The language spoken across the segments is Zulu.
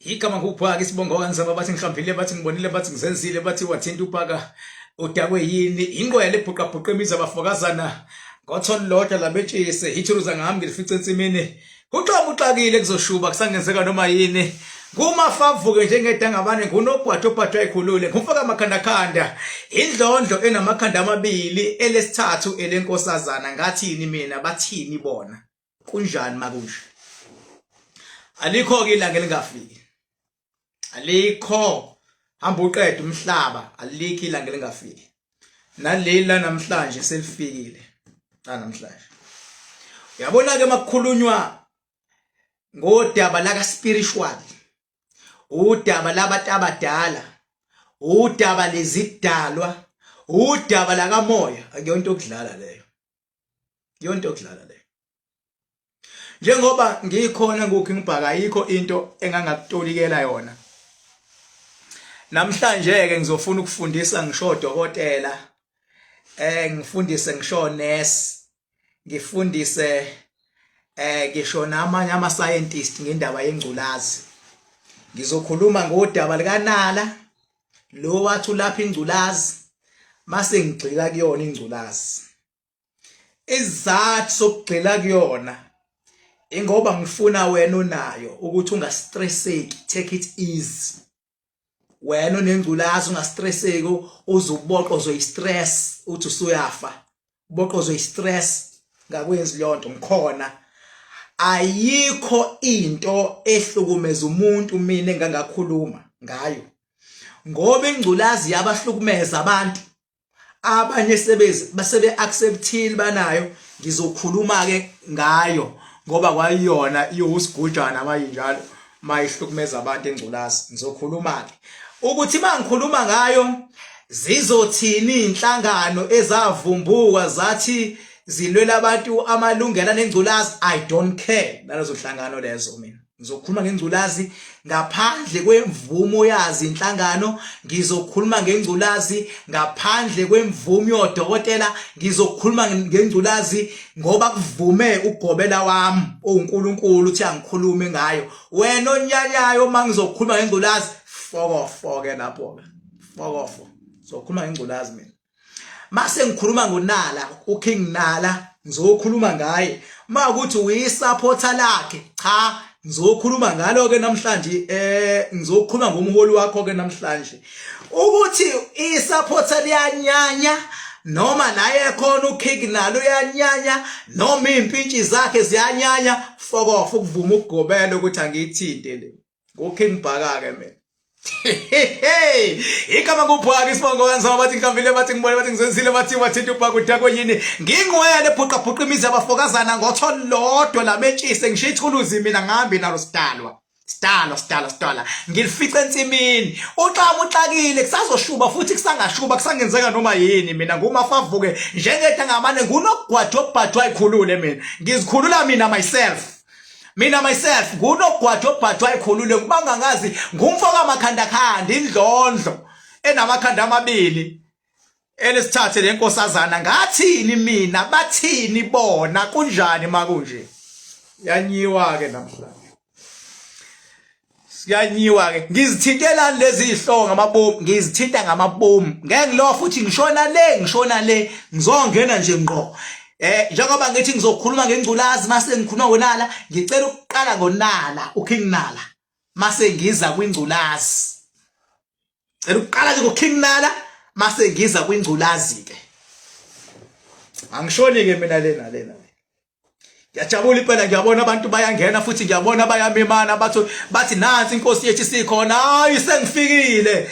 Igama nguBhaka isibongo kanzima bathi ngihlambile bathi ngibonile bathi ngizenzile bathi wathinta uBhaka udakwe yini ingqwele ebhuqabhuqa imizi abafokazana ngothoni lodwa labetshise ithuruza ngami ngilifice ensimini kuxabuxakile kuzoshuba kusangenzeka noma yini kumafavuke njengedangabane ngunobhwathobhathwa ekhulule ngumfaka amakhanda indlondlo enamakhanda amabili elesithathu elenkosazana ngathini mina bathini bona kunjani makunje alikho ke ilanga elingafiki alikho hamba uqede umhlaba alikho ilanga elingafiki nalela namhlanje selifikile namhlanje uyabona ke makukhulunywa ngodaba la ka spiritual udaba labantu abadala udaba lezidalwa udaba la kamoya akuyonto okudlala leyo yonto okudlala leyo njengoba ngikhona ngoKingBhaka ayikho into engangakutolikela yona namhlanje ke ngizofuna ukufundisa ngisho dokotela ngifundise ngisho nurse ngifundise ngisho namanye ama scientist ngendaba yengculazi ngizokhuluma ngodaba likanala lo wathi lapha ingculazi mase ngigxila kuyona ingculazi izathu sokugxila kuyona ingoba ngifuna wena onayo ukuthi ungastresseki take it easy wena onengculazi ungastresseki uzuboqo uzoyistress uthi usuyafa uboqo uzoyistress ngakwenzi lonto ngikhona ayikho into ehlukumeza umuntu mina engangakhuluma ngayo ngoba ingculazi yabahlukumeza abantu abanye basebe acceptile banayo ngizokhuluma ke ngayo ngoba kwayiyona iyosigujana mayinjalo mayihlukumeza abantu engculazi ngizokhuluma ke ukuthi mangikhuluma ngayo zizothini inhlangano ezavumbuka zathi zilwela abantu amalungelo nengculazi I don't care nalezo hlangano lezo mina ngizokhuluma ngengculazi ngaphandle kwemvumo yazi inhlangano ngizokhuluma ngengculazi ngaphandle kwemvumo yodokotela ngizokhuluma ngengculazi ngoba kuvume ugobela wami uNkulunkulu uthi angikhulume ngayo wena onyanyayo mangizokhuluma ngengculazi foke lapho fokofo sokhuluma ngengculazi mina mase ngikhuluma ngonala uKing Nala ngizokhuluma ngaye makuthi uyisupporter lakhe cha ngizokhuluma ngalo ke namhlanje ngizokhuluma ngomholi wakho ke namhlanje ukuthi isupporter liyanyanya noma naye khona uKing Nala uyanyanya noma impintshi zakhe ziyanyanya fokofa ukuvuma ukugobela ukuthi angithinte le ngoKingBhaka ke mina igama nguBhaka isibongo kanzima bathi ngihlambile bathi ngibone bathi ngizenzile bathi wathinta uBhaka udakwe yini ngingwele ebhuqabhuqa imizi abafokazana ngothoni lodwa labetshise ngisho ithuluzi mina ngihambi nalo sidalwa ngilifice ensimini uxakile kusazoshuba futhi kusangashuba kusangenzeka noma yini mina ngumafavuke njengedangabane ngunogwadobhadwa ikhulule mina ngizikhulula mina myself ngunogwadobhadwa ikhulule kubanga ngazi ngumfoka amakhanda indlondlo enamakhanda amabili elesithathe lenkosazana ngathini mina bathini bona kunjani makunje yanyiwa ke namhlanje siyanyiwa ke ngizithintela lezi ihloko ngamabomu ngizithinta ngamabomu ngeke ngilo futhi ngishona le ngizongena nje ngqo njengoba ngithi ngizokhuluma ngengculazi mase ngikhuluma ngonala ngicela ukuqala ngonala uKing Nala mase ngiza kwingculazi cela ukuqala nje ngoKing Nala mase ngiza kwingculazi ke angishoni ke mina lena ngiyajabula impela ngiyabona abantu bayangena futhi ngiyabona bayamimana bathi nansi inkosi yethu sikhona hayi sengifikile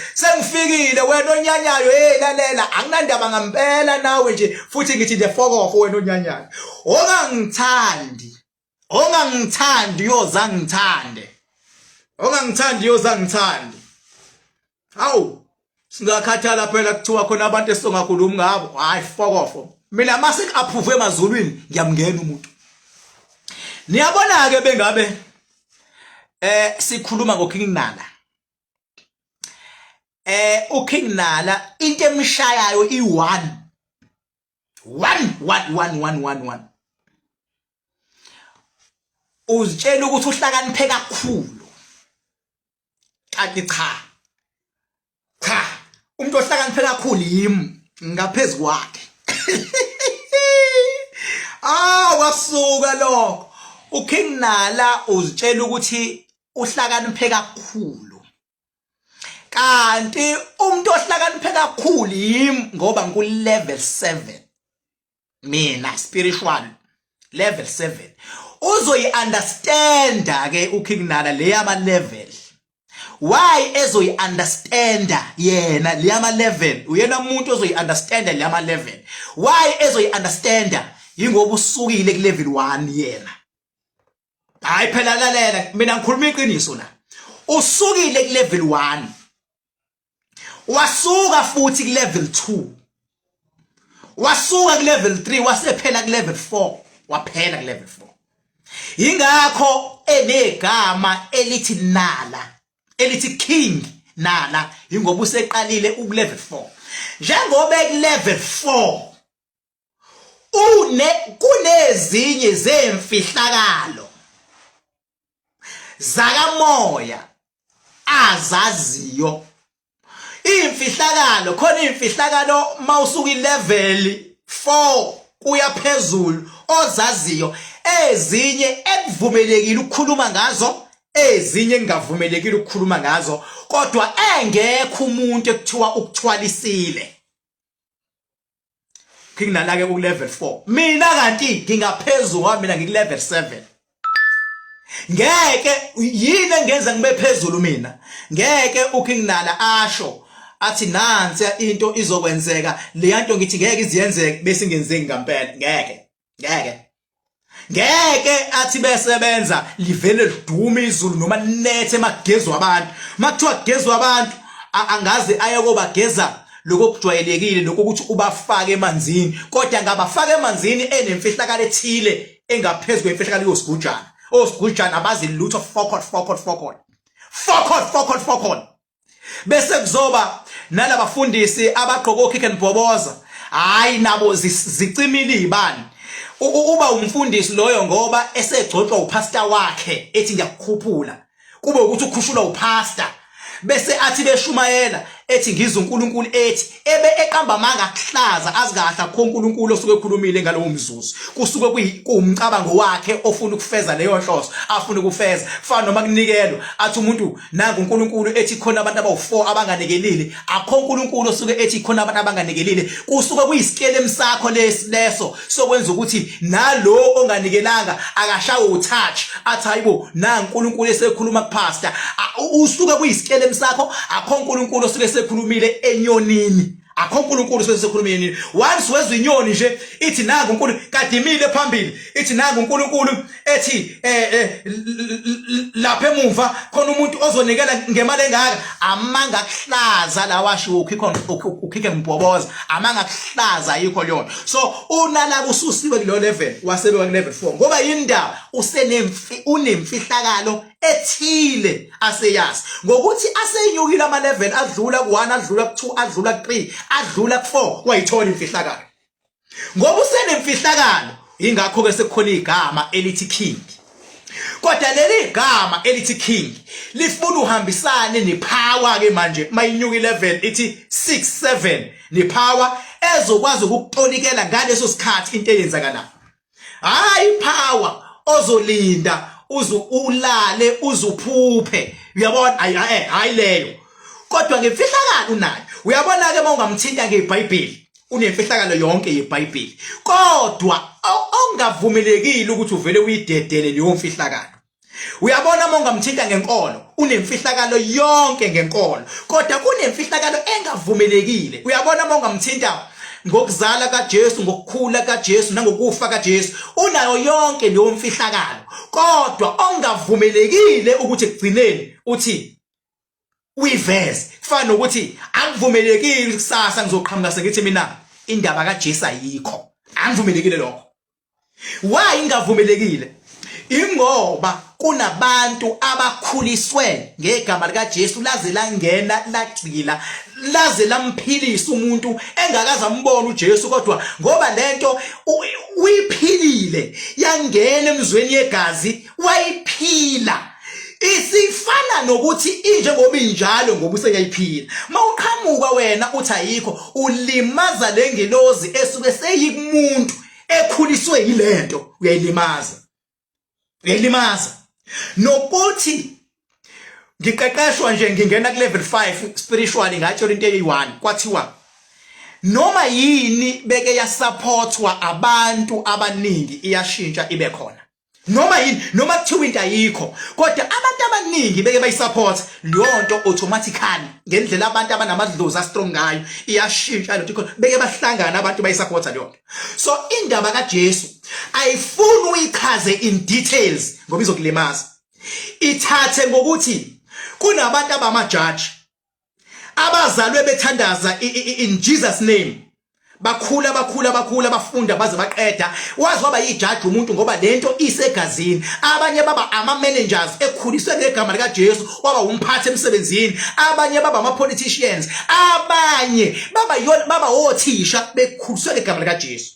wena onyanyayo lalela anginandaba ngempela nawe nje futhi ngithi the fuck wena onyanyayo ongangithandi yoza ngithande hawu singakhathala phela kuthiwa khona abantu esongakhulumi ngabo hayi fuck off mina mase approve emazulwini ngiyamngena umuntu niyabona ke bengabe sikhuluma ngoKing Nala uKing Nala into emshayayo i1 uzitshela ukuthi uhlakaniphe kakhulu athi cha umuntu ohlakaniphe kakhulu yimi ngaphezulu kwakhe. Wasuka lokho uKing Nala uzitshela ukuthi uhlakaniphe kakhulu, kanti umuntu ohlakaniphe kakhulu yimi ngoba ngiku level 7 mina spiritual level 7. Uzoyi understanda ke uKing Nala leyama level. Why ezoyi understanda yena leyama level? Uyena umuntu ozoyi understanda leyama level. Why ezoyi understanda? Yingoba usukile ku level 1 yena. Hayi phela lalela mina ngikhuluma iqiniso la. Usukile ku level 1. Wasuka futhi ku level 2. Wasuka ku level 3 wasephela ku level 4. Waphela ku level 4. Ingakho enegama elithi Nala, elithi King Nala, ingoba useqalile ku level 4. Njengoba ku level 4 kunezinye zemfihlakalo zakamoya azaziyo. Imfihlakalo khona imfihlakalo mawusuka level 4 kuya phezulu ozaziyo, ezinye ekuvumelekile ukukhuluma ngazo, ezinye engavumelekile ukukhuluma ngazo, kodwa engekho umuntu ekuthiwa ukuthwalisile. King Nala ke ku level 4, mina kanti ngingaphezulu ngoba mina ngiku level 7. Ngeke yini engenza ngibe phezulu mina? Ngeke uKing Nala asho athi nansi into izokwenzeka, le nto ngithi ngeke iziyenzeke bese ngenzeki ngempela. Ngeke athi besebenza livele liduma izulu noma linethe magezwe abantu. Makuthiwa kugezwe abantu angaze ayekobageza lokujwayelekile lokuthi ubafake emanzini, kodwa ngabafaka emanzini enemfihlakalo ethile engaphezulu kwemfihlakalo yosigujana. Osigujana abazi lutho fokot. Bese kuzoba nalabafundisi abagqoka okhikhe nibhoboza, hayi nabo zicimile izibani. Uba umfundisi loyo ngoba esegcotshwa upastor wakhe ethi ngiyakukhuphula, kube ukuthi ukhushulwa upastor, bese athi beshumayela ethi ngiza uNkulunkulu, ethi ebe eqamba amanga akuhlaza azikahla kho uNkulunkulu osuke ekhulumile ngalowo mzuzu. Kusuke kuumcabango wakhe ofuna ukufeza leyo nhloso afuna ukufeza. Kufana noma kunikelwa athi umuntu nangu uNkulunkulu ethi khona abantu abawu4 abanganekelile, akho uNkulunkulu osuke ethi khona abantu abanganekelile. Kusuke kuyisikele emsakho leso sokwenza ukuthi nalo onganikelanga akashawe utouch, athi hayibo nangu uNkulunkulu esekhuluma kupastor. Usuke kuyisikele emsakho, akho uNkulunkulu osuke sekhulumile enyonini, akho uNkulunkulu sekhulumile enyonini. Once wezwe inyoni nje ithi nangu uNkulunkulu kadimile phambili, ithi nangu uNkulunkulu ethi lapha emuva khona umuntu ozonikela ngemali engaka, amanga kuhlaza lawasho ukhike ngibhoboza, amanga kuhlaza yikho leyo. So uNala ususiwe kulo level, wasebeka ku level 4 ngoba yindaba unemfihlakalo ethile aseyazi, ngokuthi asenyukile ama level adlula ku1, adlula ku2, adlula ku3, adlula ku4, wayithola imfihlakalo. Ngoba usenemfihlakalo ingakho ke sekukhona igama elithi King. Kodwa leli gama elithi King lifuna uhambisane nepower ke manje mayinyuka level ithi 6-7, nepower ezokwazi ukukutolikela ngaleso sikhathi into eyenzakala. Hayi power ozolinda ulale uzuphuphe, uyabona? Hayi leyo. Kodwa ngemfihlakalo unayo. Uyabona ke mawungamthinta ngeBhayibheli, unemfihlakalo yonke yeBhayibheli, kodwa ongavumelekile ukuthi uvele uyidedele leyo mfihlakalo. Uyabona mawungamthinta ngenkolo, unemfihlakalo yonke ngenkolo, kodwa kunemfihlakalo engavumelekile. Uyabona mawungamthinta ngokuzala kaJesu, ngokukhula kaJesu, nangokufa kaJesu, unayo yonke leyo mfihlakalo, kodwa ongavumelekile ukuthi ekugcineni uthi uyiveze. Kufana ukuthi akuvumelekile kusasa ngizoqhamuka sengithi mina indaba kaJesu ayikho, angivumelekile lokho. Why ingavumelekile? Ingoba kunabantu abakhuliswe ngegama likaJesu laze langena lagcila, laze lamphilisa umuntu engakaza ambona uJesu, kodwa ngoba lento uyiphilile yangena emzweni yegazi wayiphila, Isifana nokuthi injengoba injalo ngoba useyayiphila. Mawuqhamuka wena uthi ayikho ulimaza lengelozi esuke seyikumuntu ekhuliswe yilento uyayilimaza. Uyayilimaza. Nokuthi ngiqeqeshwa nje ngingena ku level 5 spiritually ngatsho into eyi1 kwathiwa noma yini beke ya supportwa abantu abaningi iyashintsha ibe khona. Noma yini noma kuthiwa into ayikho kodwa abantu abaningi beke bayisupport lonto automatically ngendlela abantu abanamadlozi strong ngayo iyashintsha lonto ikhona beke bahlangana abantu bayisupporta lonto. So indaba kaJesu ayifuni uyichaze in details ngoba izokulimaza. Ithathe ngokuthi kunabantu abamajaji abazalwe bethandaza in Jesus name. Bakhula bafunda baze baqeda. Wazi waba yijaji umuntu ngoba lento isegazini. Abanye baba ama managers ekhuliswe ngegama lika Jesu waba umphathi emsebenzini. Abanye baba ama politicians. Abanye baba othisha bekhuliswe ngegama lika Jesu.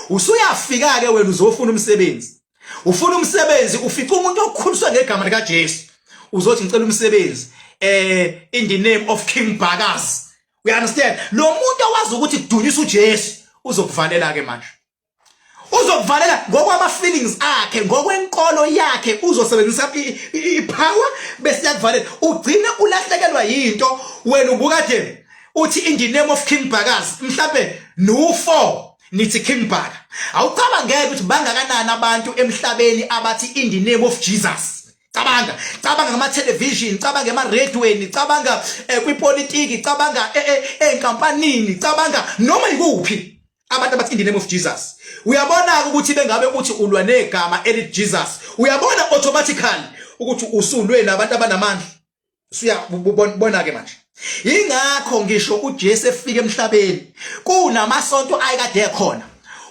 Usuyafika ke wena uzofuna umsebenzi. Ufuna umsebenzi ufika umuntu okhuliswe ngegama lika Jesu. Uzothi ngicela umsebenzi in the name of King Bhaka. We understand? Lo muntu owazi ukuthi kudunyiswa uJesu uzokuvalela ke manje. Uzokuvalela ngokwama feelings akhe, ngokwenkolo yakhe uzosebenzisa ipower bese yakuvalela. Ugcine ulahlekelwa yinto wena ubukade uthi in the name of King Bhaka. Mhlambe no4 nithi King Bhaka. Awucabangeke ukuthi bangakanani abantu emhlabeni abathi in the name of Jesus. Cabanga ngama television, cabanga ema radioweni, cabanga kwipolitiki, cabanga enkampanini, cabanga noma ikuphi abantu abathi in the name of Jesus. Uyabona ukuthi bengabe uthi ulwa negama elithi Jesus. Uyabona automatically ukuthi usulwe nabantu abanamandla. Usuyabona ke manje. Ingakho ngisho uJesu efika emhlabeni kunamasonto ayekade ekhona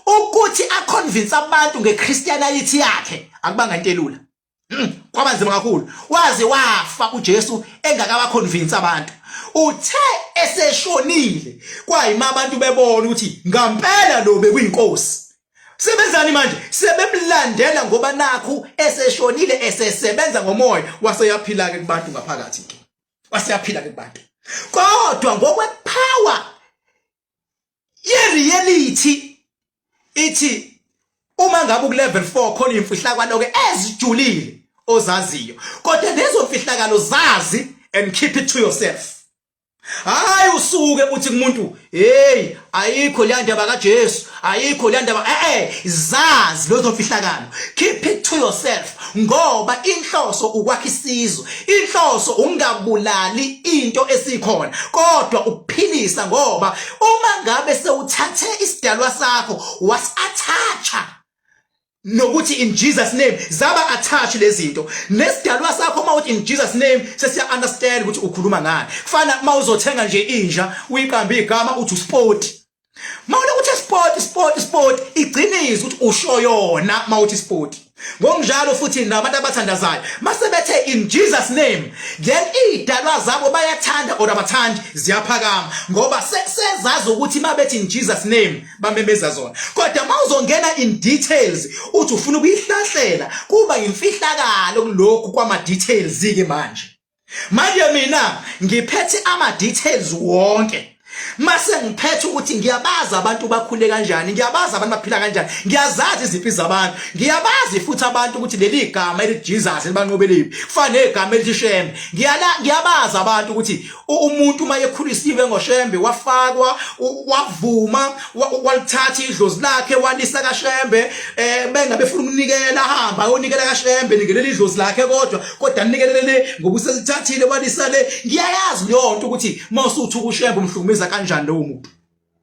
ukuthi aconvince abantu ngeChristianity yakhe akubanga into elula. Kwabanzima kakhulu. Waze wafa uJesu engakabaconvince abantu. Uthe eseshonile kwayima abantu bebona ukuthi ngampela lo bekuyinkosi. Sebenzani manje? Sebemlandela ngoba nakhu eseshonile esesebenza ngomoya waseyaphila ke kubantu ngaphakathi ke. Waseyaphila ke kubantu. Kodwa ngokwepower ye-reality ithi uma ngabe ku level 4 khona imfihlakalo ke ezijulile ozaziyo. Kodwa lezo mfihlakalo zazi and keep it to yourself. Hayi usuke uthi kumuntu hey ayikho le ndaba kaJesu, ayikho le ndaba zazi lezo mfihlakalo. Keep it to yourself ngoba inhloso ukwakha isizwe. Inhloso ungabulali into esikhona kodwa ukuphilisa ngoba uma ngabe sewuthathe isidalwa sakho was-attach nokuthi in Jesus name zaba attach lezinto nesidalwa sakho mawuthi in Jesus name sesiya understand ukuthi ukhuluma ngani. Kufana mawuzothenga nje inja uyiqamba igama uthi sport. Mawule ukuthi sport igcinize ukuthi usho yona mawuthi sport. Ngokunjalo futhi nabantu abathandazayo masebethe in Jesus name then idalwa zabo bayathanda or abathandi ziyaphakama ngoba sezazi ukuthi mabethi in Jesus name bamemeza zona. Kodwa mawuzongena in details uthi ufuna ukuyihlahlela kuba imfihlakalo kulokhu kwama details ke manje mina ngiphethe ama details wonke. Mase ngiphethe ukuthi ngiyabaza abantu bakhule kanjani, ngiyabaza abantu baphila kanjani, ngiyazazi iziphi zabantu, ngiyabazi futhi abantu ukuthi leli gama elithi Jesus libanqobelephi kufanele igama elithi Shembe. Ngiyabaza abantu ukuthi umuntu maye ekhulisiwe ngoShembe wafakwa wavuma walithatha idlozi lakhe walisa kaShembe bengabe funa ukunikela hamba unikela kaShembe nikelela idlozi lakhe kodwa nikelele ngoba usezithathile walisa le. Ngiyayazi leyo nto ukuthi mawusuthi uShembe umhlukumeza kanjani lo muntu.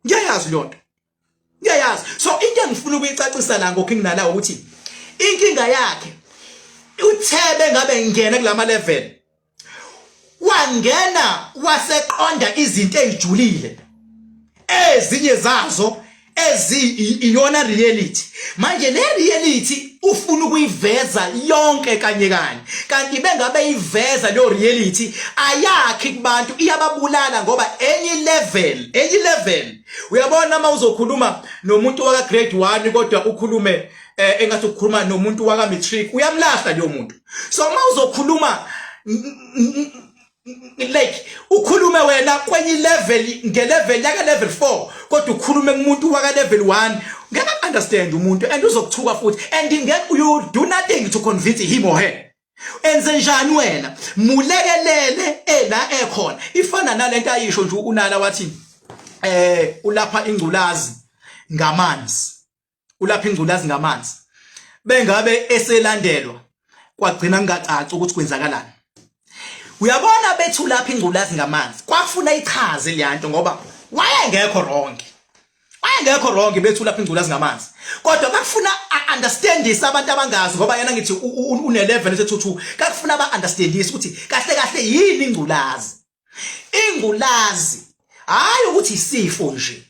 Ngiyayazi lonto. Ngiyayazi. So into engifuna ukuyicacisa la ngokinginala ukuthi inkinga yakhe uthebe ngabe ngene kulama level. Wangena waseqonda izinto ezijulile. Ezinye zazo iyona reality. Manje le reality ufuna ukuyiveza yonke kanye kanti bengabe iveza lo reality ayakhi kubantu iyababulala ngoba enye level uyabona mawuzokhuluma nomuntu waka grade 1 kodwa ukhulume engathi ukukhuluma nomuntu waka matric uyamlahla leyo muntu. So mawuzokhuluma like ukhulume wena kwenye level ngelevel yaka level 4 kodwa ukhulume kumuntu waka level 1 ngeke understand umuntu and uzokuthuka futhi and ngeke you do nothing to convince him or her. Enze njani wena mulekelele la ekhona ifana nalento ayisho nje unala wathi ulapha ingculazi ngamanzi ulapha ingculazi ngamanzi bengabe eselandelwa kwagcina ngacaca ukuthi kwenzakalani. Uyabona bethu lapha ingculazi ngamanzi kwafuna ichaze leyanto ngoba wayengekho wrong bethu lapha ingculazi ngamanzi kodwa bakufuna understandise abantu abangazi ngoba yena ngithi une level esethu kakufuna ba understandise ukuthi kahle yini ingculazi. Ingculazi hayi ukuthi isifo nje.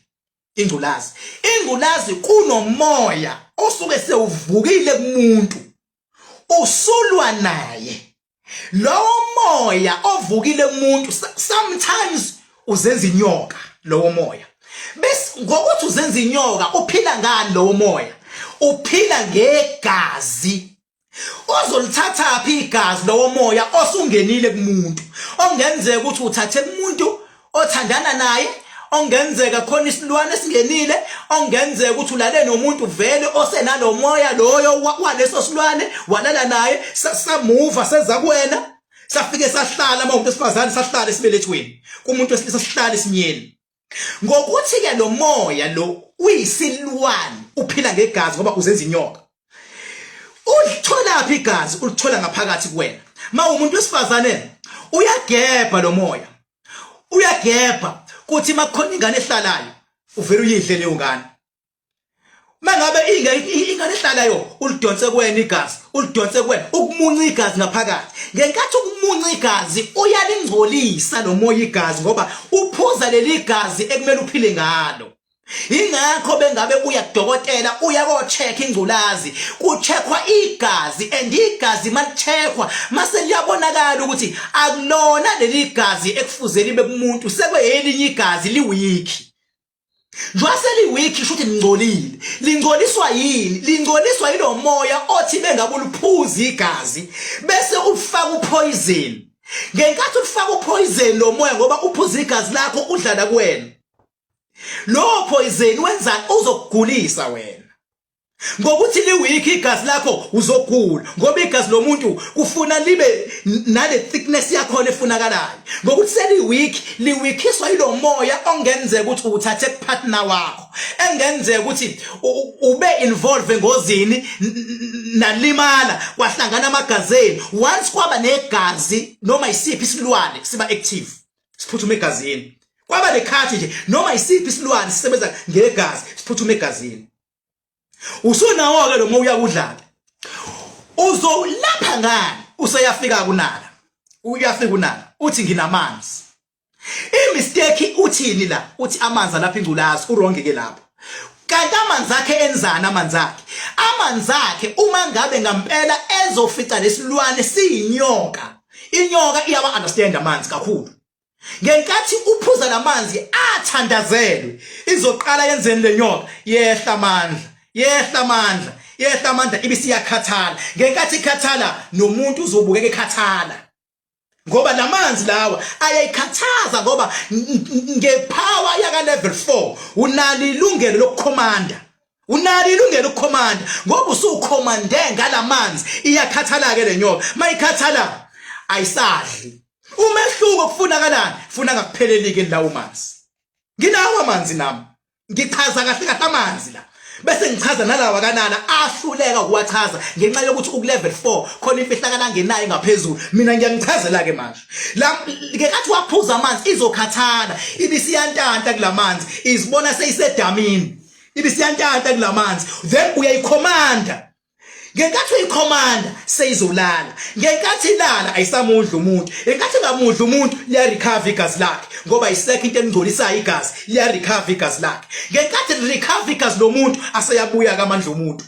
Ingculazi kunomoya osuke sewuvukile kumuntu usulwa naye. Lowo moya ovukile kumuntu sometimes uzenza inyoka lowo moya. Bese ngokuthi uzenza inyoka uphila ngani lowo moya? Uphila ngegazi. Ozolithatha phi igazi lowo moya osungenile kumuntu? Ongenzeka ukuthi uthathe kumuntu othandana naye, ongenzeka khona isilwane singenile, ongenzeka ukuthi ulale nomuntu vele osenalo moya loyo waleso silwane walala naye samuva seza kuwena safike sahlala mawumuntu esifazane sahlala esibelethweni kumuntu wesilisa sihlala esinyeni. Ngokuthi ke lo moya lo uyisilwane uphila ngegazi ngoba uzenza inyoka. Ulithola phi igazi? Ulithola ngaphakathi kuwena. Mawumuntu wesifazane uyagebha lo moya. Uyagebha kuthi makukhona ingane ehlalayo uvela uyidle leyo ngane. Mangabe ingane ehlalayo ulidonse kuwena igazi, ulidonse kuwena ukumunca igazi ngaphakathi. Ngenkathi ukumunca igazi uyalingcolisa lo moya igazi ngoba uphuza leli igazi ekumele uphile ngalo. Ingakho bengabe uya kudokotela uya ko check ingculazi kucheckwa igazi and igazi malicheckwa mase liyabonakala ukuthi akulona leli igazi ekufuze libe kumuntu sekweyelinye igazi liwiki. Njwase liwiki shuthi lingcolile. Lingcoliswa yini? Lingcoliswa yilo moya othi bengabe uluphuza igazi bese ufaka upoison. Ngenkathi ufaka upoison lo moya ngoba uphuza igazi lakho udlala kuwena. Lo poison wenza uzokugulisa wena. Ngokuthi liwiki igazi lakho uzogula ngoba igazi lomuntu kufuna libe nale thickness yakho lefunakalayo. Ngokuthi seliwiki liwikiswa yilo moya ongenzeka ukuthi uthathe kupartner wakho. Engenzeka ukuthi ube involve ngozini nalimala kwahlangana amagazini. Once kwaba negazi noma isiphi isilwane siba active siphuthuma egazini. Kwaba lekhathi nje noma isiphi isilwane sisebenza ngegazi siphuthuma egazini. Usunawo ke lo moya udlala. Uzolapha ngani? Useyafika kunala. Uyafika kunala. Uthi nginamanzi. Imistake uthini la? Uthi amanzi lapha ingculazi uronge ke lapho. Kanti amanzi akhe enzana amanzi akhe. Amanzi akhe uma ngabe ngampela ezofica lesilwane siyinyoka. Inyoka iyaba understand amanzi kakhulu. Ngenkathi uphuza lamanzi athandazelwe izoqala yenzeni lenyoka yehla amandla ibisiyakhathala. Ngenkathi ikhathala nomuntu uzobukeka ekhathala ngoba lamanzi lawa ayayikhathaza ngoba ngepower yaka level 4 unalo ilungelo lokukhomanda. Ngoba usukhomande ngalamanzi iyakhathala ke lenyoka. Mayikhathala ayisadli. Umehluko kufunakalani? Funa ngakuphelelike ndawo manzi. Nginawo amanzi nami. Ngichaza kahle amanzi la. Bese ngichaza nalawa kanana ahluleka ukuwachaza ngenxa yokuthi uku level 4 khona imfihlakala ngenayo ngaphezulu. Mina ngiyangichazela ke manje. La ngekathi waphuza amanzi izokhathala. Ibisiyantanta kulamanzi. Izibona seyisedamini. Ibisiyantanta kulamanzi. Then uyayikhomanda. Ngenkathi uyikhomanda seyizolala. Ngenkathi ilala ayisamudla umuntu. Ngenkathi ngamudla umuntu liya recover igazi lakhe ngoba isekho into engcolisayo igazi liya recover igazi lakhe. Ngenkathi recover igazi lomuntu aseyabuya kamandla umuntu.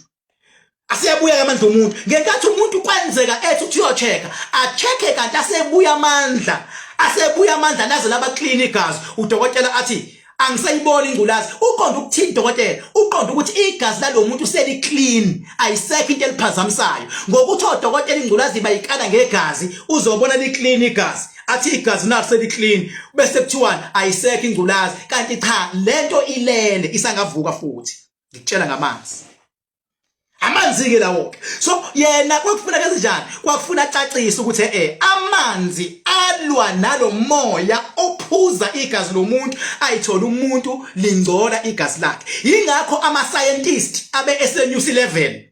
Ngenkathi umuntu kwenzeka ethi uthi uyochecka achecke kanti asebuya amandla naze laba clean igazi udokotela athi angisayiboni ingculazi uqonda ukuthini dokotela uqonda ukuthi igazi lalomuntu seli clean ayisekho into eliphazamisayo ngokuthi odokotela ingculazi bayikala ngegazi uzobona li clean igazi athi igazi nalo seli clean bese kuthiwa ayisekho ingculazi kanti cha lento ilele isangavuka futhi ngikutshela ngamanzi amanzi ke lawo so yena kwakufuna kanjani kwakufuna acacisa ukuthi amanzi alwa nalomoya ophuza igazi lomuntu ayithola umuntu lingcola igazi lakhe ingakho ama scientists abe esenews 11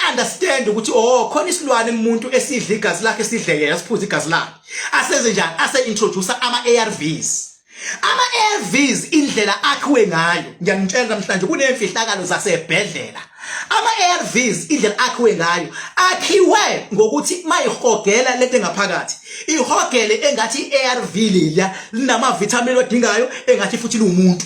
understand ukuthi khona isilwane umuntu esidla igazi lakhe sidlekela siphuza igazi lakhe aseze njani ase introduce ama ARVs ama-ARVs indlela akhiwe ngayo ngiyangitshela namhlanje kunemfihlakalo zasebhedlela ama-ARVs indlela akhiwe ngayo akhiwe ngokuthi mayihogela lento engaphakathi ihogele engathi i-ARV leliya linama-vitamini odingayo engathi futhi lumuntu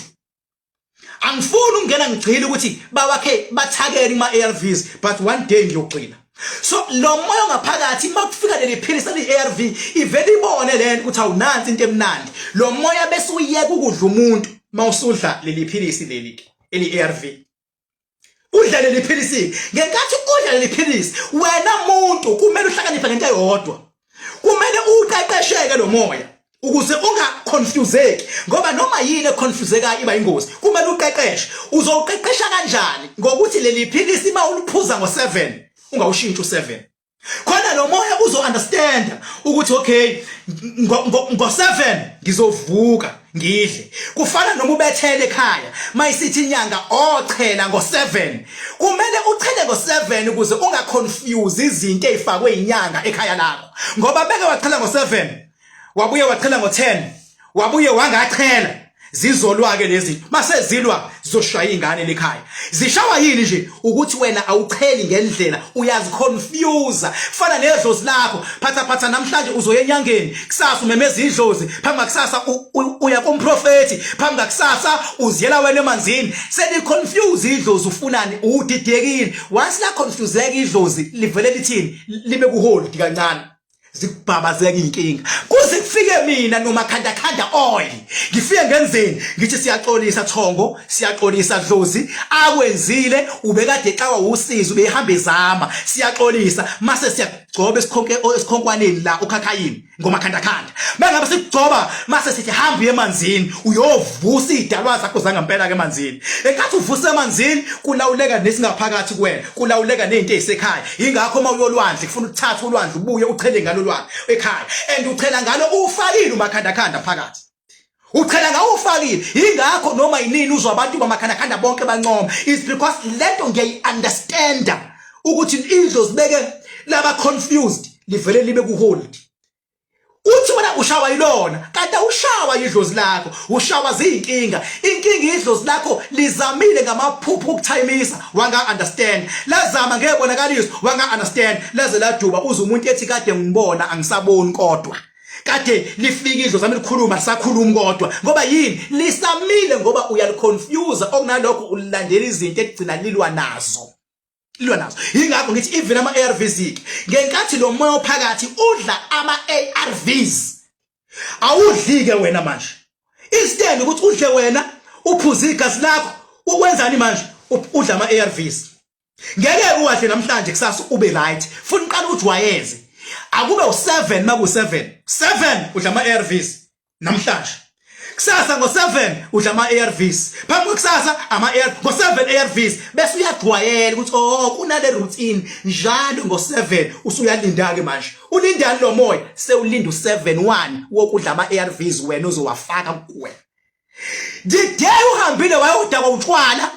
angifuni ukungena ngigcile ukuthi bawakhe bathakele ama-ARVs but one day ngiyogcina so lo moya ngaphakathi makufika leli philisi eli-ARV ivele ibone lento ukuthi awunansi into emnandi lo moya bese uyeka ukudla umuntu mawusudla leli philisi leli eli-ARV udla leli philisi ngenkathi udla leli philisi wena muntu kumele uhlakaniphe ngento eyodwa kumele uqeqesheke lo moya ukuze ungaconfuseki ngoba noma yini econfusekayo iba ingozi kumele uqeqeshe uzowuqeqesha kanjani ngokuthi leli philisi mawuliphuza ngo7 ungawushintsha u7 khona lo moya uzo understand ukuthi okay ngo7 ngizovuka ngidle kufana noma ubethele ekhaya mayisithi inyanga ochela ngo7 kumele uchele ngo7 ukuze ungaconfuse izinto ezifakwe inyanga ekhaya lakho ngoba beke wachela ngo7 wabuye wachela ngo10 wabuye wangachela zizolwa ke lezi mase zilwa zizoshaya ingane lekhaya zishawa yini nje ukuthi wena awucheli ngendlela uyaziconfuse kufana nedlozi lakho phatha namhlanje uzoya enyangeni kusasa umemeza idlozi phambi kusasa uya kumprofeti phambi kusasa uziyela wena emanzini seliconfuse idlozi ufunani udidekile once la confuseke idlozi livele lithini libe kuhold kancane zikubhabazeka inkinga kuze kufike mina noma khanda oil ngifike ngenzeni ngithi siyaxolisa Thongo siyaxolisa Dlozi akwenzile ubekade xawa usizo ubehamba ezama siyaxolisa mase siyagcoba esikhonkwaneni la ukhakhayini ngomakhanda mangabe sikugcoba mase sithi hamba emanzini uyovusa idalwa zakho zangempela ke emanzini enkathi uvusa emanzini kulawuleka nesingaphakathi kuwena kulawuleka nezinto ezisekhaya ingakho mawuyolwandle kufuna ukuthatha ulwandle ubuye uchele ngalo lwandle ekhaya and uchela ngalo ufakile umakhanda phakathi uchela ngawo ufakile ingakho noma yinini uzwa abantu bamakhanda bonke bancoma is because lento ngiyayi-understand ukuthi indlo zibeke laba confused livele libe kuhold uthi wena ushawa ilona kanti ushawa idlozi lakho ushawa ziyinkinga idlozi lakho lizamile ngamaphupho ukuthayimisa wanga understand lazama ngebonakaliso wanga understand laze laduba uze umuntu ethi kade ngibona angisaboni kodwa kade lifika idlozi zami likhuluma lisakhulumi kodwa ngoba yini lisamile ngoba uyaliconfuse okunalokho ulandela izinto egcina lilwa nazo ingakho ngithi even ama-ARVs ngenkathi lo moya ophakathi udla ama-ARVs awudlike wena manje instead ukuthi udle wena uphuze igazi lakho ukwenzani manje udla ama-ARVs ngeke uwadle namhlanje kusasa ube right funa uqala ujwayeze akube u7 maku7 udla ama-ARVs namhlanje kusasa ngo7 udla ama-ARVs phambi kusasa ngo7 ARVs bese uyadwayela ukuthi kunale routine njalo ngo7 usuyalinda ke manje ulindani lo moya sewulinda u7-1 wokudla ama-ARVs wena uzowafaka kuwe the day uhambile wayodakwa utshwala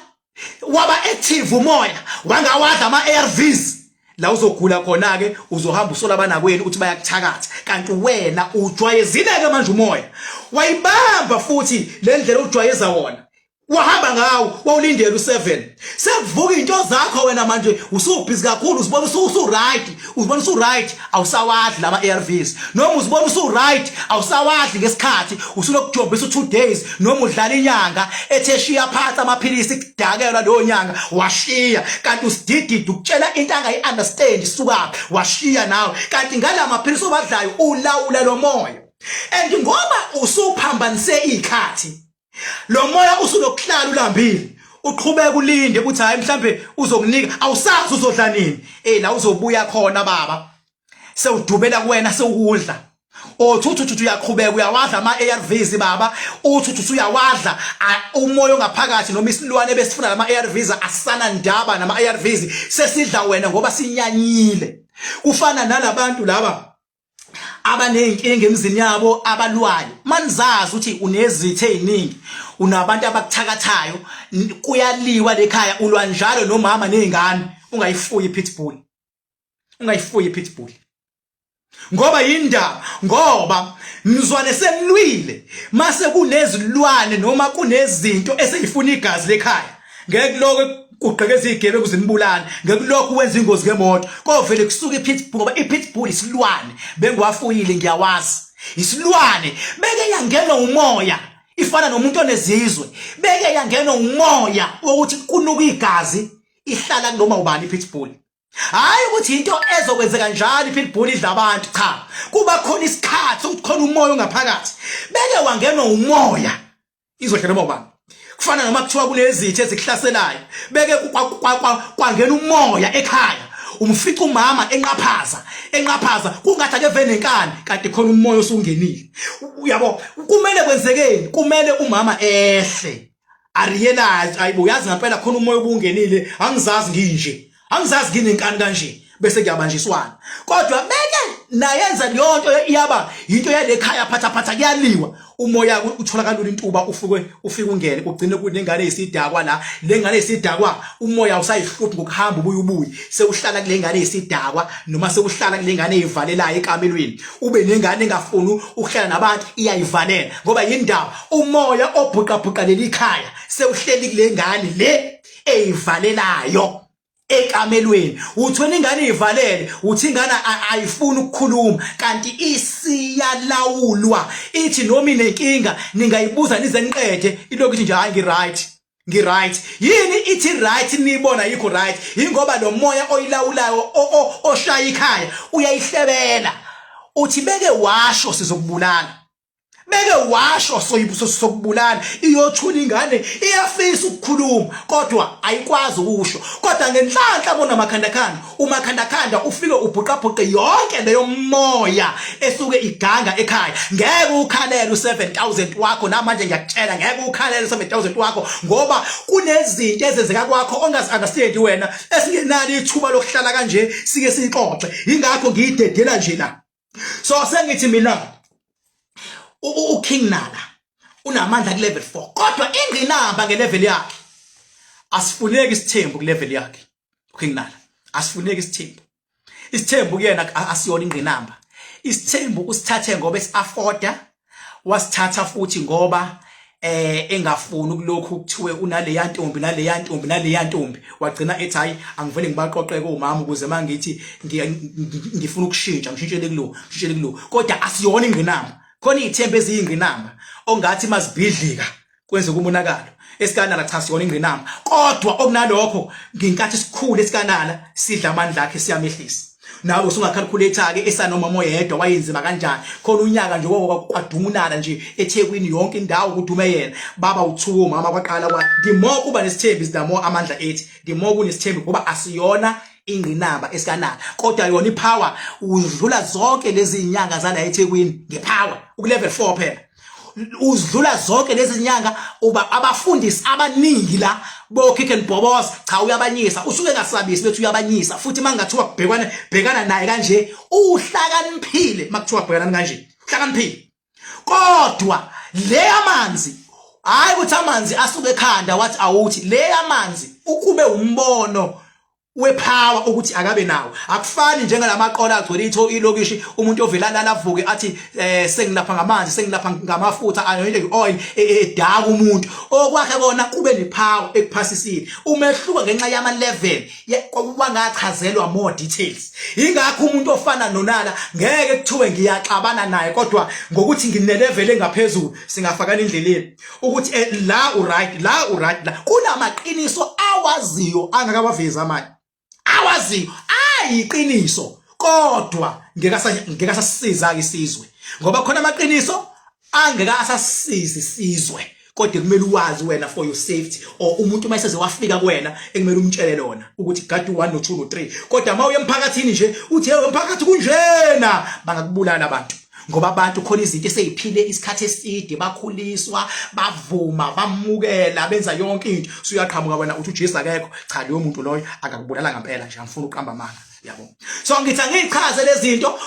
waba active umoya wangawadla ama-ARVs la uzogula khona ke uzohamba usola abanakwenu ukuthi bayakuthakatha kanti wena ujwayezileke manje umoya wayibamba futhi le ndlela ujwayeza wona wahamba ngawo wawulindela u7 sekuvuka into zakho wena manje usubhizi kakhulu uzibona usu-right awusawadli lama-ARVs noma uzibona usu-right awusawadli ngesikhathi usulokujobisa u2 days noma udlala inyanga etheshiya phansi amaphilisi kudakelwa leyo nyanga washiya kanti usididide ukutshela into angayi-understand isukaphi washiya nawe kanti ngala maphilisi obadlayo ulawula lo moya and ngoba usuphambanise ikhathi lo moya usulokuhlala ulambile uqhubeka ulinde ukuthi hayi mhlambe uzokunika awusazi uzodla nini la uzobuya khona baba sewudubela kuwena sewukudla othuthu uyaqhubeka uyawadla ama-ARVs baba uthuthu uyawadla umoya ongaphakathi noma isilwane besifuna lama-ARVs asana ndaba nama-ARVs sesidla wena ngoba sinyanyile kufana nalabantu laba abanenkinga emzini yabo abalwayo manizazi ukuthi unezithe eziningi unabantu abakuthakathayo kuyaliwa lekhaya ulwa njalo nomama nezingane ungayifuyi pitbull ngoba yindaba ngoba mzwane senilwile mase kunezilwane noma kunezinto eseyifuna igazi lekhaya ngeke lokho kuqhekeza igebe kuzinibulana ngeke lokho wenza ingozi ngemoto kovele kusuka ipitbull ngoba ipitbull isilwane bengiwafuyile ngiyawazi isilwane beke yangena umoya ifana nomuntu onezizwe beke yangena umoya ukuthi kunuka igazi ihlala kunoma ubani ipitbull hayi ukuthi into ezokwenzeka njalo ipitbull idla abantu cha kuba khona isikhathi ukuthi khona umoya ongaphakathi beke wangena umoya izodla noma ubani kufana noma kuthiwa kunezithe ezikuhlaselayo beke kwangena umoya ekhaya umfica umama enqaphaza kungathi ake venenkani kanti khona umoya osungenile uyabo kumele kwenzekeni kumele umama ehle arealize ayibo uyazi ngempela khona umoya obungenile angizazi nginje angizazi nginenkani kanje bese kuyabanjiswana kodwa beke nayenza leyonto iyaba into yalekhaya phatha kuyaliwa umoya uthola kalula intuba ufike ungene ugcine kunengane eyisidakwa la lengane eyisidakwa umoya usayihluphi ngokuhamba ubuye sewuhlala kulengane eyisidakwa noma sewuhlala kulengane eyivalelayo ekamelweni ube nengane engafuni ukuhlala nabantu iyayivalela ngoba yindaba umoya obhuqabhuqa lelikhaya sewuhleli kulengane le eyivalelayo ekamelweni uthona ingane ivalele uthi ingane ayifuni ukukhuluma kanti isiyalawulwa ithi noma inenkinga ningayibuza nize niqede ilokuthi nje hayi ngi-right yini ithi right nibona yikho right ingoba lo moya oyilawulayo oshaya ikhaya uyayihlebela uthi beke washo sizokubulala beke washo sokubulala iyothula ingane iyafisa ukukhuluma kodwa ayikwazi ukusho kodwa ngenhlanhla bona umakhandakhanda ufike ubhuqabhuqe yonke leyo moya esuke iganga ekhaya ngeke ukhalele u7000 wakho namanje ngiyakutshela ngeke ukhalele u7000 wakho ngoba kunezinto ezenzeka kwakho ongazi-understand wena esingenalo ithuba lokuhlala kanje sike sixoxe ingakho ngiyidedela nje la so sengithi mina uKing Nala unamandla ku level 4 kodwa ingqinamba nge-level yakhe asifuneki isithembu ku level yakhe uKing Nala asifuneki isithembu kuyena asiyona ingqinamba isithembu usithathe ngoba esi-afforda wasithatha futhi ngoba engafuni ukulokhu kuthiwe unaleya ntombi wagcina ethi hayi angivele ngibaqoqeke umama ukuze mangithi ngifuna ukushintsha ngishintshele kulo kodwa asiyona ingqinamba khona ithembe eziyingqinamba ongathi mazibhidlika kwenze kumonakalo esikanala cha siyona ingqinamba kodwa okunalokho nginkathi isikhulu esikanala sidla amandla akhe siyamehlisa nawe usungacalculate ke esanoma moyedwa wayenzima kanjani khona unyaka nje kwadungunala nje eThekwini yonke indawo kudume yena baba uthuko mama kwaqala kwa dimo kuba nesithembi sidamo amandla ethi dimo kunesithembi ngoba asiyona ingqinamba esikanala kodwa yona ipower udlula zonke lezi inyanga zala eThekwini ngepower ukulevel 4 phela uzidlula zonke lezi inyanga uba abafundisi abaningi la bokick and bobos cha uyabanyisa usuke ngasabisi bethu uyabanyisa futhi mangathiwa bhekana naye kanje uhlakaniphile makuthiwa bhekana kanje uhlakaniphile kodwa le amanzi hayi ukuthi amanzi asuke ekhanda wathi awuthi le amanzi ukube umbono wepower ukuthi akabe nawo akufani njengalamaqola agcwele ilokishi umuntu ovelana lavuke athi sengilapha ngamanzi sengilapha ngamafutha anoyile oil edaka umuntu okwakhe kona kube nepower ekuphasisile umehluka ngenxa yama level kwabangachazelwa more details ingakho umuntu ofana nonala ngeke kuthiwe ngiyaxabana naye kodwa ngokuthi nginelevel engaphezulu singafakana endleleni ukuthi la uright kunamaqiniso awaziyo angakabaveza amanye awaziyo ayiqiniso kodwa ngeke sasisiza ke isizwe ngoba khona amaqiniso angeke asasiza isizwe kodwa kumele uwazi wena for your safety, or umuntu mayeseze wafika kuwena ekumele umtshele lona ukuthi gadi 1 no 2 no 3. Kodwa maye emphakathini nje uthi hey emphakathi kunjena, bangakubulala abantu. Ngoba abantu khona izinto eseyiphile isikhathi eside, bakhuliswa, bavuma, bamukela, benza yonke into. So uyaqhamuka wena uthi uJesu akekho, cha leyo muntu loyo akakubulala ngempela nje, angifuni uqamba amanga, yabo. So ngithi angichaze lezi zinto,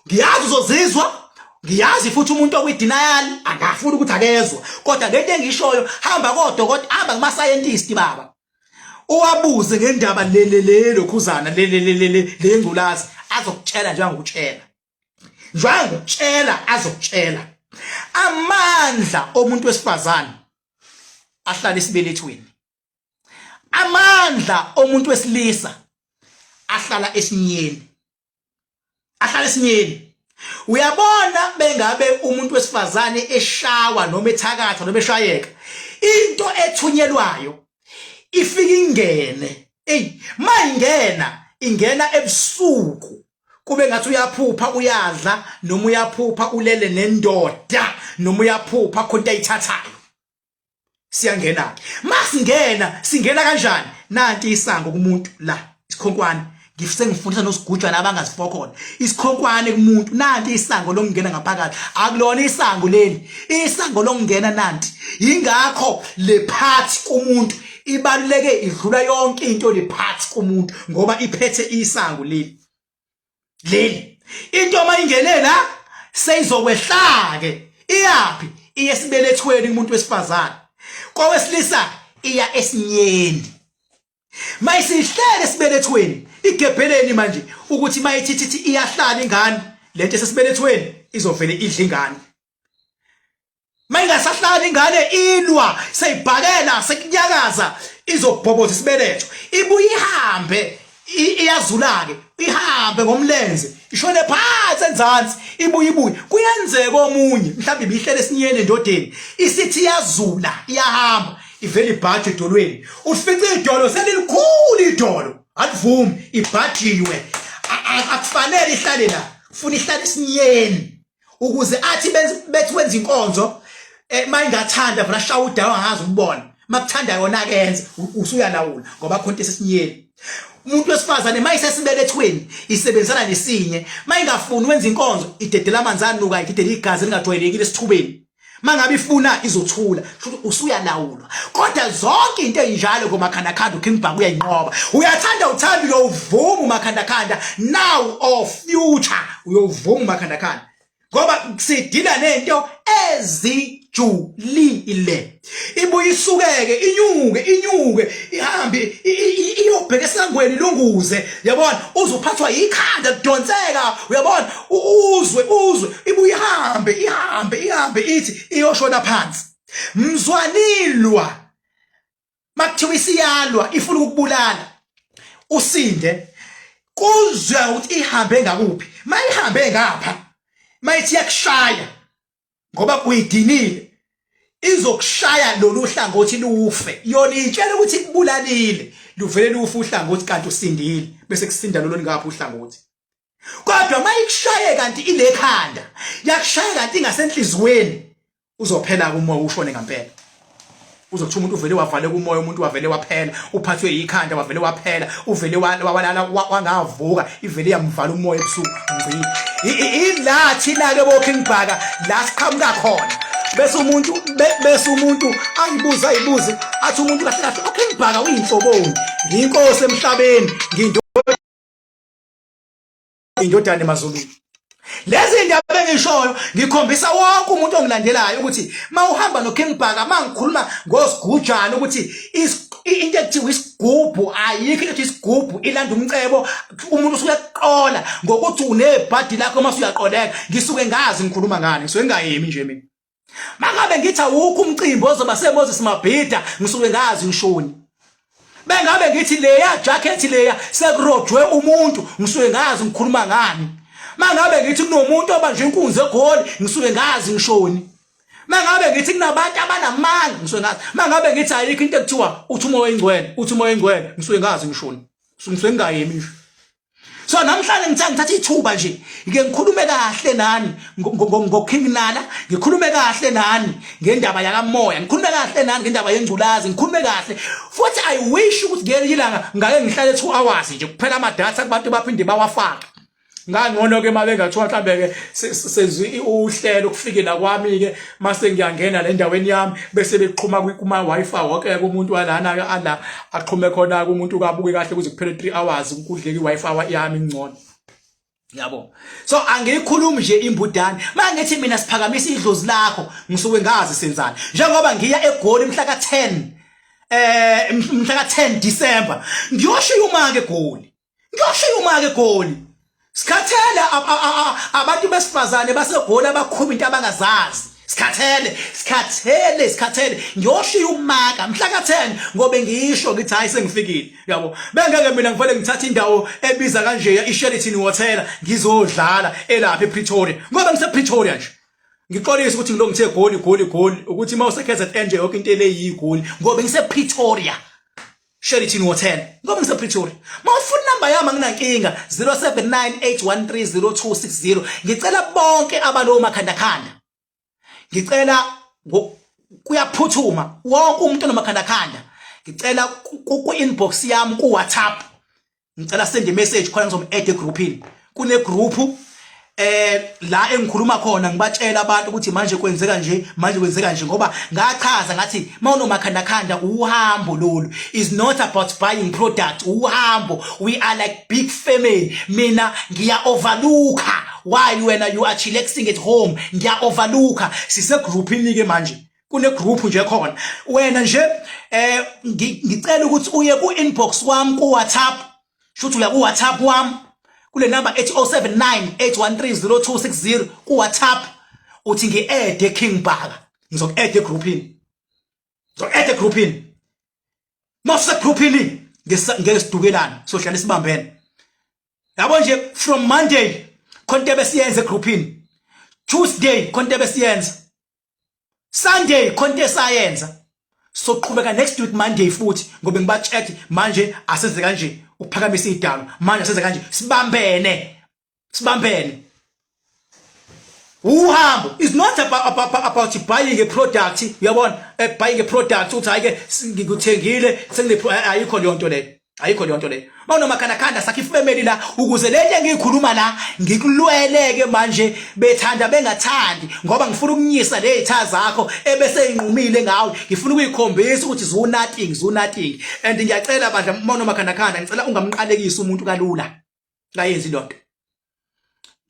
ngiyazi uzozizwa, ngiyazi futhi umuntu okwi-denial akafuni ukuthi akezwe, kodwa lento engishoyo hamba kodwa hamba kuma scientist baba, uwabuze ngendaba le lokhuzana le ngculazi, azokutshela njengokutshela azokutshela amandla omuntu wesifazane ahlala esibelethweni, amandla omuntu wesilisa ahlala esinyeni, Uyabona bengabe umuntu wesifazane eshawa noma ethakatha noma eshayeka, into ethunyelwayo ifika ingene. Ingena ebusuku, kube ngathi uyaphupha uyadla, noma uyaphupha ulele nendoda, noma uyaphupha khonto ayithathayo. Siyangena ke, singena kanjani? Nanti isango kumuntu la, isikhonkwane. Ngifundisa nosigujana abangazifo khona. Isikhonkwane kumuntu, nanti isango lokungena ngaphakathi. Akulona isango leli, isango lokungena nanti. Ingakho le part kumuntu ibaluleke idlula yonke into le part kumuntu, ngoba iphethe isango leli. Into mayingene la seyizokwehla ke. Iyapi? Iyesibelethweni kumuntu wesifazane. Kowesilisa iya esinyeni. Mayisihlele esibelethweni, igebheleni manje ukuthi mayithithi iyahlala ingane, lento esesibelethweni izovele idla ingane. Mayingasahlala ingane ilwa, seyibhakela, sekunyakaza, izobhoboza isibeletho. Ibuye ihambe, iyazula ke, ihambe ngomlenze, ishone phansi enzansi, ibuye. Kuyenzeka omunye, mhlawumbe ibihlele esinyeni endodeni, isithi iyazula, iyahamba, ivele ibhaje edolweni. Ufice idolo selilikhulu idolo, alivumi, ibhajiwe. Akufanele ihlale la, ufuna ihlale esinyeni ukuze athi bethi wenza inkonzo, mayingathanda vela shawuda wangazi ukubona. Makuthanda yona kenze, usuyalawula ngoba khonto esesinyeni. Umuntu wesifazane mayisesibelethweni isebenzisana nesinye, mayingafuni wenza inkonzo idedela amanzi anuka, idedela igazi lingajwayelekile esithubeni. Mangabe ifuna izothula, usuyalawulwa. Kodwa zonke into enjalo ngomakhandakhanda uKing Bhaka uyayinqoba. Uyathanda uthanda uyovuma umakhandakhanda, now or future uyovuma umakhandakhanda, ngoba sidila nento ezijulile. Ibuye isukeke, inyuke, ihambe iyobheka esangweni lunguze, yabona, uzuphathwa ikhanda kudonseka, uyabona, uzwe, ibuye ihambe ithi iyoshona phansi. Mzwanilwa makuthiwa isiyalwa ifuna ukubulala usinde, kuzwa ukuthi ihambe ngakuphi. Mayihambe ngapha, mayithi yakushaya ngoba kuyidinile, izokushaya lolu hlangothi lufe. Yona itshela ukuthi kubulalile, luvele lufe uhlangothi kanti usindile, bese kusinda lolu ngapha uhlangothi. Kodwa mayikushaya kanti ile khanda, yakushaya kanti ingasenhlizweni, uzophela kumoya ushone ngempela. Uzothi umuntu uvele wavale kumoya, umuntu wavele waphela, uphathwe ikhanda wavele waphela, uvele walala wangavuka, ivele yamvala umoya ebusuku ngci. Ilathi la ke boKing Bhaka la siqhamuka khona. Bese umuntu ayibuze athi umuntu kahle uKing Bhaka uyinhloboni, ngiyinkosi emhlabeni, ngiyindodana emazulwini. Lezi ndaba engishoyo ngikhombisa wonke umuntu ongilandelayo ukuthi mawuhamba noKing Bhaka, mangikhuluma ngosigujana ukuthi into ekuthiwa isigubhu ayikho, into isigubhu ilanda umcebo. Umuntu usuke eqola ngokuthi unebhadi lakho mase uyaqoleka. Ngisuke ngazi ngikhuluma ngani, ngisuke ngayemi nje mina. Mangabe ngithi awukho umcimbi ozoba seMoses Mabhida, ngisuke ngazi ngishoni. Bengabe ngithi leya jacket leya sekurojwe umuntu, ngisuke ngazi ngikhuluma ngani. Mangabe ngithi kunomuntu obanje inkunzi egoli, ngisuke ngazi ngishoni. Mangabe ngithi kunabantu abanamanga, ngisuke ngazi. Mangabe ngithi ayikho into ekuthiwa uthi umoya oyingcwele, ngisuke ngazi ngishoni. Ngisuke ngayemi nje. So namhlanje ngithatha ithuba nje ngike ngikhulume kahle nani ngokukriminala, ngikhulume kahle nani ngendaba yakamoya, ngikhulume kahle nani ngendaba yengculazi, ngikhulume kahle futhi I wish ukuthi ngelinye ilanga ngake ngihlale 2 hours nje kuphela ama data kubantu baphinde bawafaka. Ngangcono ke mabe ngathiwa mhlambe ke sezwi uhlelo kufike la kwami ke mase ngiyangena le ndaweni yami bese beqhuma kuma wifi wonke umuntu walana ala aqhume khona kumuntu kabuke kahle kuze kuphele 3 hours ukudleka iwifi yami ingcono. Yabo. So angiyikhulumi nje imbudane. Mangithi mina siphakamisa idlozi lakho ngisuke ngazi senzani. Njengoba ngiya eGoli mhla ka10 mhla ka10 December. Ngiyoshiya uma ke eGoli. Ngiyoshiya uma ke eGoli. Sikhathele abantu besifazane baseGoli abakhuma into abangazazi. Sikhathele ngiyoshiya umaka mhla ka10 ngobe ngisho ngithi hayi sengifikile yabo. Bengeke mina ngivele ngithatha indawo ebiza kanje iSheraton Hotel ngizodlala elapha ePretoria ngoba ngisePretoria nje. Ngixolisa ukuthi ngilo ngithe Goli ukuthi mawuseKZN nje yonke into leyiGoli ngoba ngisePretoria. Sheraton Hotel ngoba ngisePretoria. Mawufuna number yami anginankinga 0798130260. Ngicela bonke abalo makhandakanda. Ngicela kuyaphuthuma wonke umuntu onomakhandakanda. Ngicela ku inbox yami ku WhatsApp. Ngicela send a message khona ngizomu-add egroupini. Kune group la engikhuluma khona ngibatshela abantu ukuthi manje kwenzeka nje ngoba ngachaza ngathi mawunomakhandakanda uhambo lolu is not about buying product, uhambo. We are like big family. Mina ngiya overlooka while wena you are chillaxing at home. Ngiya overlooka sise groupini ke manje. Kune group nje khona wena nje ngicela ukuthi uye ku inbox wami ku WhatsApp. Shuthi la ku WhatsApp wami kule number 07981300260 ku WhatsApp uthi ngi-add King Bhaka. Ngizoku-add egroupini. Mase groupini ngeke sidukelana sohlala sibambene. Yabo nje from Monday konke besiyenze egroupini. Tuesday konke besiyenza. Sunday konke sayenza. Soqhubeka next week Monday futhi ngoba ngibacheck manje asenze kanje uphakamisa idalo manje asenze kanje sibambene. Uhambo is not about buying a product. Uyabona buying a product uthi ayike ngikuthengile ayikho leyo nto leyo. Mawunomakhandakanda sakhe ifamily la ukuze lento engiyikhuluma la ngikulweleke manje bethanda bengathandi ngoba ngifuna ukunyisa lezitha zakho ebese inqumile ngawe. Ngifuna ukuyikhombisa ukuthi zu nothing and ngiyacela bandla mawunomakhandakanda ngicela ungamqalekisi umuntu kalula ngayenzi lonto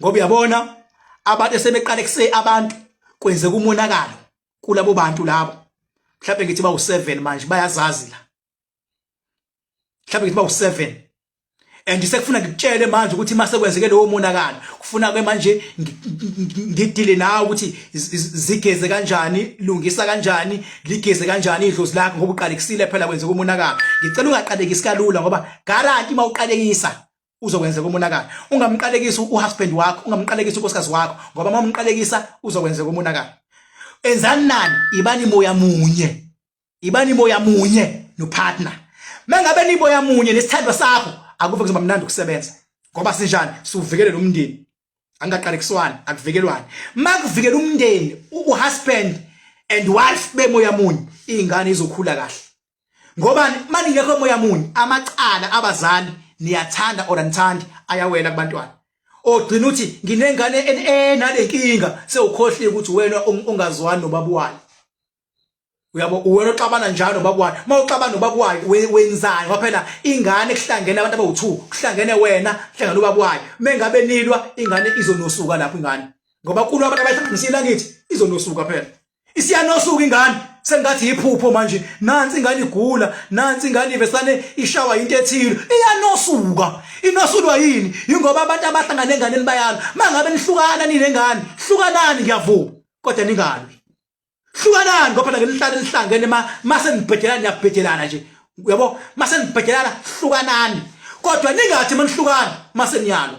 ngoba uyabona abantu esebeqalekise abantu kwenzeka umonakalo kulabo bantu labo. Mhlawumbe ngithi bawu7 manje bayazazi la. Mhlawumbe ngithi bawu7 and sekufuna ngikutshele manje ukuthi mase kwenzeke lowo monakalo kufuna ke manje ngidile nawe ukuthi zigeze kanjani, lungisa kanjani, ligeze kanjani idlozi lakho ngoba uqalekisile phela kwenzeka umonakalo. Ngicela ungaqalekisi kalula ngoba guarantee mawuqalekisa uzokwenzeka umonakalo. Ungamqalekisi uhusband wakho, ungamqalekisi unkosikazi wakho ngoba mawumqalekisa uzokwenzeka umonakalo. Enzani nani? Ibani moya munye no partner. Mengabe niboya munye nesithandwa sakho akuve kuzoba mnandi ukusebenza ngoba sinjani siuvikele nomndeni angaqalekiswani akuvikelwani. Makuvikela umndeni uhusband and wife bemoya munye ingane izokhula kahle ngoba manje ngekho moya munye amacala abazali niyathanda or anithandi ayawela kubantwana. Ogcina uthi nginengane nalenkinga sewukhohlile ukuthi wena ungazwani nobaba wayo. Uyabo wena oxabana njalo nobaba wayo. Mawuxabana nobaba wayo wenzani ngoba phela ingane kuhlangene abantu abawu2 kuhlangene wena kuhlangene ubaba wayo. Mengabe nilwa ingane izonosuka lapho ingane ngoba kulo abantu abayihlanganisile ngithi izonosuka phela. Isiyanosuka ingane sengathi iphupho manje nansi ingane igula nansi ingane ivesane ishawa into ethile iyanosuka. Inosulwa yini? Ingoba abantu abahlangane enganeni bayalo. Mangabe nihlukana nilengane hlukanani ngiyavuma kodwa ningani hlukanani ngoba phela ngelihlale lihlangene mase nibhedelana niyabhedelana nje. Uyabo mase nibhedelana hlukanani kodwa ningathi manihlukana mase niyalo.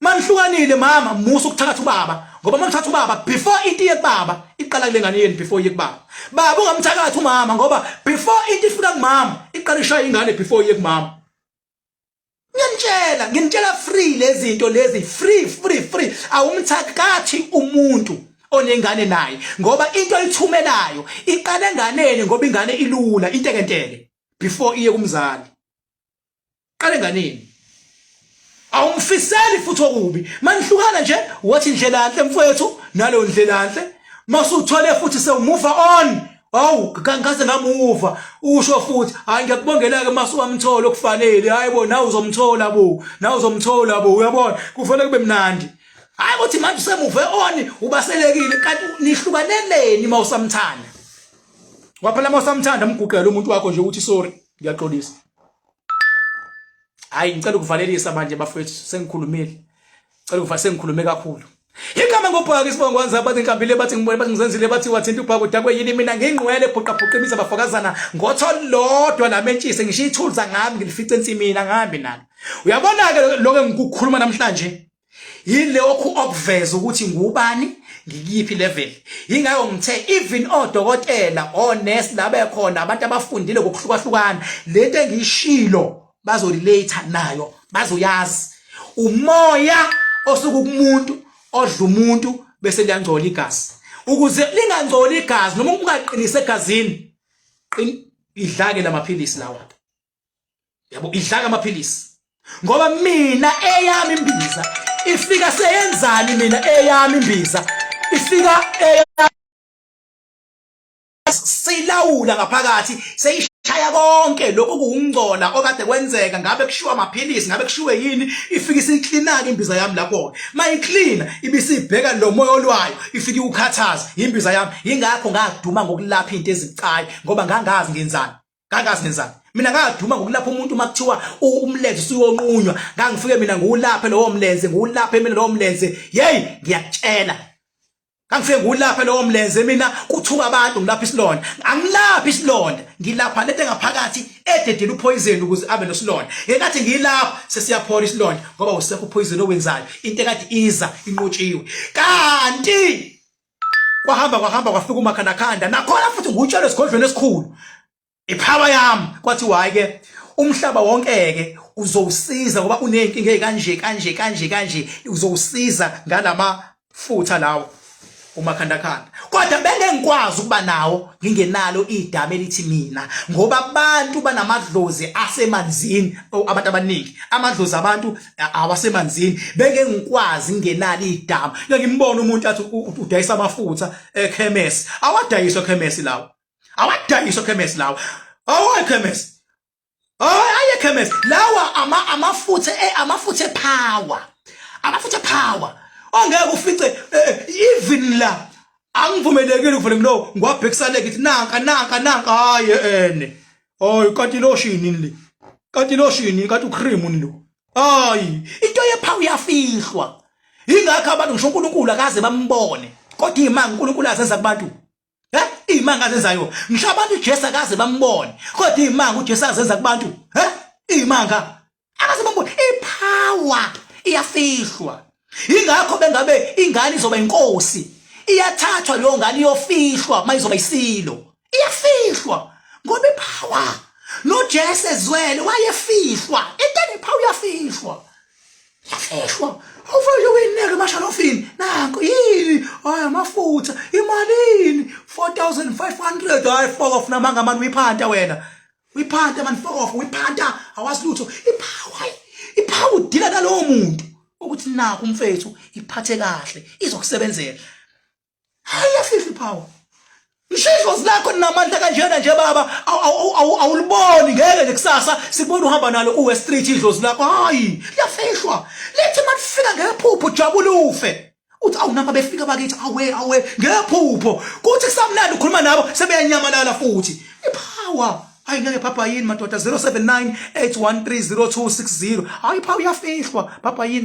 Manihlukanile mama musu ukuthatha ubaba ngoba mangithatha ubaba before into yekubaba iqala kule ngane yeni before yekubaba. Baba ungamthakathi umama ngoba before into ifuna kumama iqala ishaya ingane before yekumama. nginitshela free lezi zinto lezi free awumthakathi umuntu onengane naye ngoba into oyithumelayo iqale enganeni ngoba ingane ilula intekenteke before iye kumzali qale enganeni awumfiseli futhi okubi manihlukana nje wathi indlela enhle mfowethu nalo ndlela enhle masuthole futhi sewumove on kangaze ngamuva usho futhi hayi ngiyakubongela ke masuwamthola okufanele hayibo nawe uzomthola bo uyabona kufanele kube mnandi hayi ukuthi manje usemuve on ubaselekile kanti nihlukaneleni mawusamthanda waphela mawusamthanda mgugela umuntu wakho nje ukuthi sorry ngiyaxolisa hayi ngicela ukuvalelisa manje bafethu sengikhulumile sengikhulume kakhulu igama ngoBhaka isibongo kwanza bathi inkambile bathi ngibone bathi ngizenzile bathi wathinta uBhaka udakwe yini mina ngingqwele bhuqabhuqimisa bafokazana ngotholodwa lamentshise ngisho ithuluzi ngami ngilifice ensimini ngihambe nalo uyabona ke lokho engikukhuluma namhlanje yile okuveza ukuthi ngubani ngikiphi level ingayo ngithe even odokotela onurse labe khona abantu abafundile ngokuhlukahlukana lento engishilo bazorelate nayo bazoyazi umoya osuka kumuntu odla umuntu bese liyangcola igazi ukuze lingangcola igazi noma ungaqinisa egazini idlake lamaphilisi lawa yabo idlaka amaphilisi ngoba mina eyami imbiza ifika seyenzani mina eyami imbiza ifika silawula ngaphakathi seyishaya konke lokho kungcola okade kwenzeka ngabe kushiwa amaphilisi ngabe kushiwe yini ifika isicleanaka imbiza yami lapho mayicleana ibisibheka lo moya olwayo ifika ukhathaza imbiza yami ingakho ngaduma ngokulapha into ezicayi ngoba ngangazi ngenzani mina ngaduma ngokulapha umuntu makuthiwa umlenze usuyonqunywa ngangifike mina ngiwulaphe lowo mlenze ngiwulaphe mina lowo mlenze ngiyakutshela ngangifike ngiwulaphe lowo mlenze mina kuthuka abantu ngilapha isilonda angilapha isilonda ngilapha lento engaphakathi ededela upoison ukuze abe nosilonda engathi ngilapha sesiyaphola isilonda ngoba usekho upoison owenzayo into ekade iza inqotshiwe kanti kwahamba kwafika umakhandakhanda nakhona futhi ngutshalo esigodlweni esikhulu ipower yami kwathi hayi ke umhlaba wonke ke uzowusiza ngoba unenkinga kanje uzowusiza ngalamafutha lawo umakhandakhanda kodwa bengengikwazi ukuba nawo ngingenalo idama elithi mina ngoba abantu banamadlozi asemanzini abantu abaningi amadlozi abantu awasemanzini bengengikwazi ngingenalo idama ngimbona umuntu athi udayisa amafutha ekhemesi awadayiswa ekhemesi lawo ayekhemesi lawa amafutha power ongeke ufice even la angivumelekile kuvele ngilo ngwabhekisana ngithi nanka hayi kanti lotion kanti ucream nilo hayi into yepower yafihlwa ingakho abantu ngisho uNkulunkulu akaze bambone kodwa imanga uNkulunkulu azenza kubantu imanga azenzayo ngisho abantu uJesu akaze bambone kodwa imanga uJesu azenza kubantu imanga akaze bambone ipower iyafihlwa ingakho bengabe ingane izoba inkosi iyathathwa leyo ngane iyofihlwa mayizoba isilo iyafihlwa ngoba ipower noJesu ezwele wayefihlwa intene ipower yafihlwa awufike uyineke mashalofini nanko yini hayi amafutha imalini 4500 hayi fuck off namanga mani uyiphanta wena uyiphanta mani fuck off uyiphanta awasilutho ipower udila nalowo muntu ukuthi nakho umfethu iphathe kahle izokusebenzela hayi yafihla ipower Ngishilo zilakho namandla kanjena nje baba awuliboni ngeke nje kusasa sibona uhamba nalo uwe street idlozi lakho hayi liyafihlwa lethi makufika ngephupho jabula ufe uthi awunamba befika bakithi awe ngephupho kuthi kusamnandi ukhuluma nabo sebeyanyamalala futhi ipower hayi ngeke papa yini madoda 079 8130260 hayi ipower yafihlwa papa yini